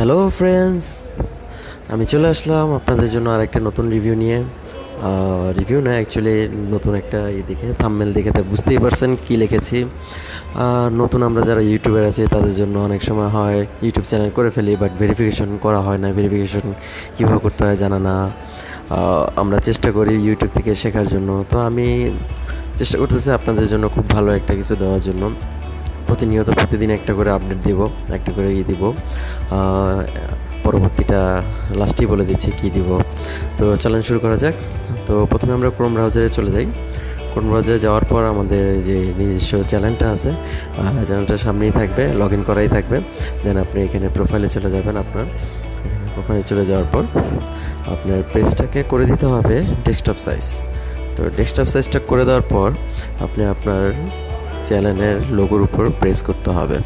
Hello friends, আমি চলে আসলাম আপনাদের জন্য আরেকটা নতুন রিভিউ নিয়ে। রিভিউ না, অ্যাকচুয়ালি নতুন একটা দেখে থাম্বনেল দেখে তো বুঝতেই পারছেন কী লিখেছি। নতুন আমরা যারা ইউটিউবার আছি তাদের জন্য অনেক সময় হয় ইউটিউব চ্যানেল করে ফেলি, বাট ভেরিফিকেশন করা হয় না। ভেরিফিকেশন কীভাবে করতে হয় জানা না। আমরা চেষ্টা করি ইউটিউব থেকে শেখার জন্য। তো আমি চেষ্টা করতেছি আপনাদের জন্য খুব ভালো একটা কিছু দেওয়ার জন্য। প্রতিদিন একটা করে আপডেট দিব, একটা করে দিব। পরবর্তীটা লাস্টেই বলে দিচ্ছি কী দিব। তো চলেন শুরু করা যাক। তো প্রথমে আমরা ক্রোম ব্রাউজারে চলে যাই। ক্রোম ব্রাউজারে যাওয়ার পর আমাদের যে নিজস্ব চ্যানেলটা আছে, চ্যানেলটা সামনেই থাকবে, লগ ইন করাই থাকবে। দেন আপনি এখানে প্রোফাইলে চলে যাবেন। আপনার প্রোফাইলে চলে যাওয়ার পর আপনার পেজটাকে করে দিতে হবে ডেস্কটপ সাইজ। তো ডেস্কটপ সাইজটা করে দেওয়ার পর আপনি আপনার চ্যানেলের লোগোর উপর প্রেস করতে হবে।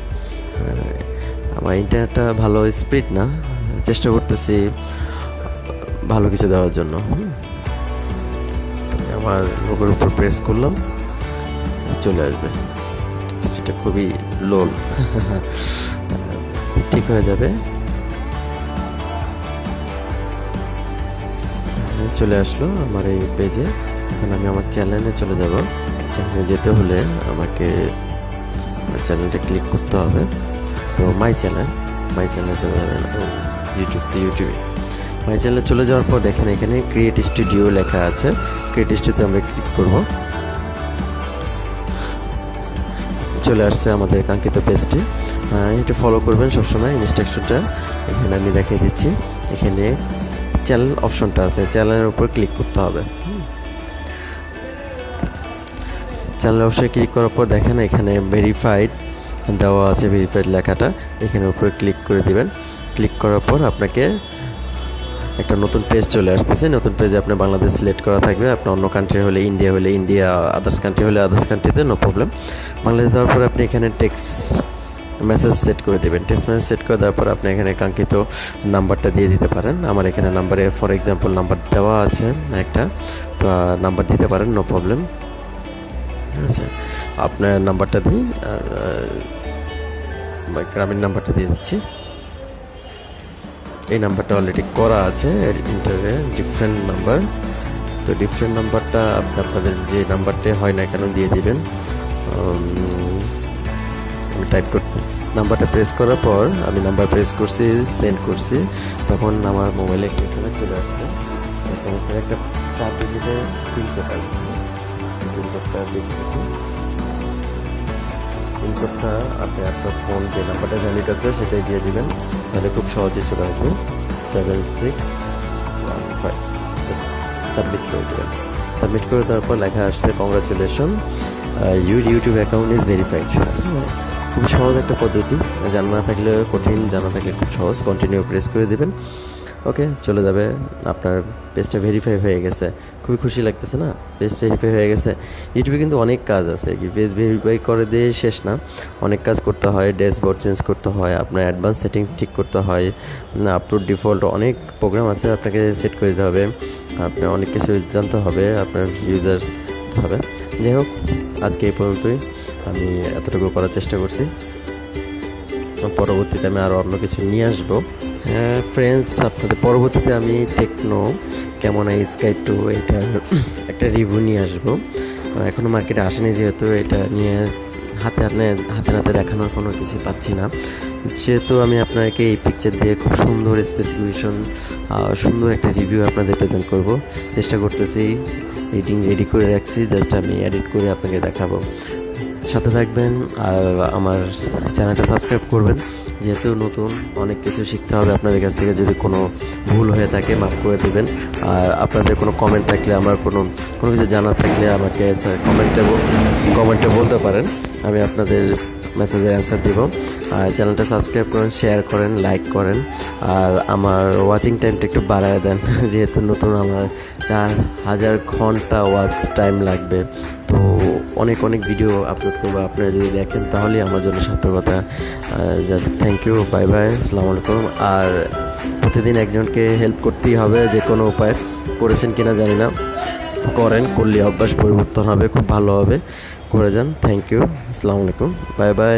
আমার ইন্টারনেটটা ভালো স্পিড না, চেষ্টা করতেছি ভালো কিছু দেওয়ার জন্য। আমার লোগোর উপর প্রেস করলাম, চলে আসবে। স্পিডটা খুবই লো, ঠিক হয়ে যাবে। চলে আসলো আমার এই পেজে। এখন আমি আমার চ্যানেলে চলে যাব। চ্যানেলে যেতে হলে আমাকে চ্যানেলটা ক্লিক করতে হবে। তো মাই চ্যানেলে চলে যাবেন। ইউটিউবে মাই চ্যানেলে চলে যাওয়ার পর দেখেন এখানে ক্রিয়েট স্টুডিও লেখা আছে। ক্রিয়েট স্টুডিওতে আমরা ক্লিক করব। চলে আসছে আমাদের কাঙ্ক্ষিত পেজটি। এটা ফলো করবেন সবসময় ইনস্ট্রাকশনটা। এখানে আমি দেখিয়ে দিচ্ছি। এখানে চ্যানেল অপশনটা আছে, চ্যানেলের উপর ক্লিক করতে হবে। চ্যানেল অপশনে ক্লিক করার পর দেখেন এখানে ভেরিফাইড দেওয়া আছে, ভেরিফাইড লেখাটা এখানে উপরে ক্লিক করে দিবেন। ক্লিক করার পর আপনাকে একটা নতুন পেজ চলে আসতেছে। নতুন পেজে আপনার বাংলাদেশ সিলেক্ট করা থাকবে। আপনার অন্য কান্ট্রি হলে ইন্ডিয়া, আদার্স কান্ট্রি হলে আদার্স কান্ট্রিতে নো প্রবলেম। বাংলাদেশ দেওয়ার পর আপনি এখানে টেক্সট মেসেজ সেট করে দেবেন। টেক্সট মেসেজ সেট করে দেওয়ার পর আপনি এখানে কাঙ্ক্ষিত নাম্বারটা দিয়ে দিতে পারেন। আমার এখানে নাম্বারে ফর এক্সাম্পল নাম্বার দেওয়া আছে একটা, তো নাম্বার দিতে পারেন, নো প্রবলেম। আচ্ছা, আপনার নাম্বারটা দিই, গ্রামীণ নাম্বারটা দিয়ে দিচ্ছি। এই নাম্বারটা অলরেডি করা আছে, ইন্টারে ডিফারেন্ট নাম্বার। তো ডিফারেন্ট নাম্বারটা আপনাদের যে নাম্বারটা হয় না কেন দিয়ে দিবেন। আমি টাইপ করতে নাম্বারটা প্রেস করার পর আমি নাম্বার প্রেস করছি, সেন্ড করছি, তখন আমার মোবাইলে একটা এসএমএস চলে আসছে। এসএমএসের একটা 4 ডিজিটের পিনকোড আসবে। পিনকোডটা দেখতেছি। পিনকোডটা আপনি আপনার ফোন যে নাম্বারটা ভ্যালিড আছে সেটাই দিয়ে দিবেন, তাহলে খুব সহজে চলে আসবে। 7615 সাবমিট করে দেবেন। সাবমিট করে দেওয়ার পর লেখা আসছে congratulation, your YouTube account is verified. খুব সহজ একটা পদ্ধতি, জানা না থাকলে কঠিন, জানা থাকলে খুব সহজ। কন্টিনিউ প্রেস করে দেবেন, ওকে, চলে যাবে। আপনার পেজটা ভেরিফাই হয়ে গেছে। খুবই খুশি লাগতেছে না? পেজ ভেরিফাই হয়ে গেছে। ইউটিউবে কিন্তু অনেক কাজ আছে, কি পেজ ভেরিফাই করে দিয়ে শেষ না, অনেক কাজ করতে হয়। ড্যাশবোর্ড চেঞ্জ করতে হয়, আপনার অ্যাডভান্স সেটিং ঠিক করতে হয়, আপলোড ডিফল্ট অনেক প্রোগ্রাম আছে আপনাকে সেট করে দিতে হবে। আপনার অনেক কিছু জানতে হবে, আপনার ইউজার হবে। যাই হোক, আজকে এই পর্যন্তই। আমি এতটুকু করার চেষ্টা করছি। পরবর্তীতে আমি আরও অন্য কিছু নিয়ে আসবো। হ্যাঁ ফ্রেন্ডস, আপনাদের পরবর্তীতে আমি টেকনো কেমন স্কাই 2 এটার একটা রিভিউ নিয়ে আসবো। এখনও মার্কেটে আসেনি, যেহেতু এটা নিয়ে হাতে দেখানোর কোনো কিছু পাচ্ছি না, সেহেতু আমি আপনাকে এই পিকচার দিয়ে খুব সুন্দর স্পেসিফিকেশন, সুন্দর একটা রিভিউ আপনাদের প্রেজেন্ট করব। চেষ্টা করতেছি, রেডি করে রাখছি, জাস্ট আমি এডিট করে আপনাকে দেখাবো। সাথে থাকবেন আর আমার চ্যানেলটা সাবস্ক্রাইব করবেন, যেহেতু নতুন অনেক কিছু শিখতে হবে আপনাদের কাছ থেকে। যদি কোনো ভুল হয়ে থাকে মাফ করে দেবেন। আর আপনাদের কোনো কমেন্ট থাকলে, আমার কোনো কিছু জানার থাকলে আমাকে কমেন্টে বলতে পারেন, আমি আপনাদের মেসেজের অ্যান্সার দিব। আর চ্যানেলটা সাবস্ক্রাইব করেন, শেয়ার করেন, লাইক করেন। আর আমার ওয়াচিং টাইমটা একটু বাড়ায় দেন, যেহেতু নতুন আমার 4000 ঘন্টা ওয়াচ টাইম লাগবে। তো অনেক ভিডিও আপলোড করবো, আপনারা যদি দেখেন তাহলেই আমার জন্য সার্থকতা। Just thank you, bye bye, আসসালামু আলাইকুম। আর প্রতিদিন একজনকে হেল্প করতেই হবে, যে কোনো উপায়। করেছেন কিনা জানি না, করলে অভ্যাস পরিবর্তন হবে, খুব ভালো হবে। করে যান। থ্যাংক ইউ, আসসালামু আলাইকুম, বাই বাই।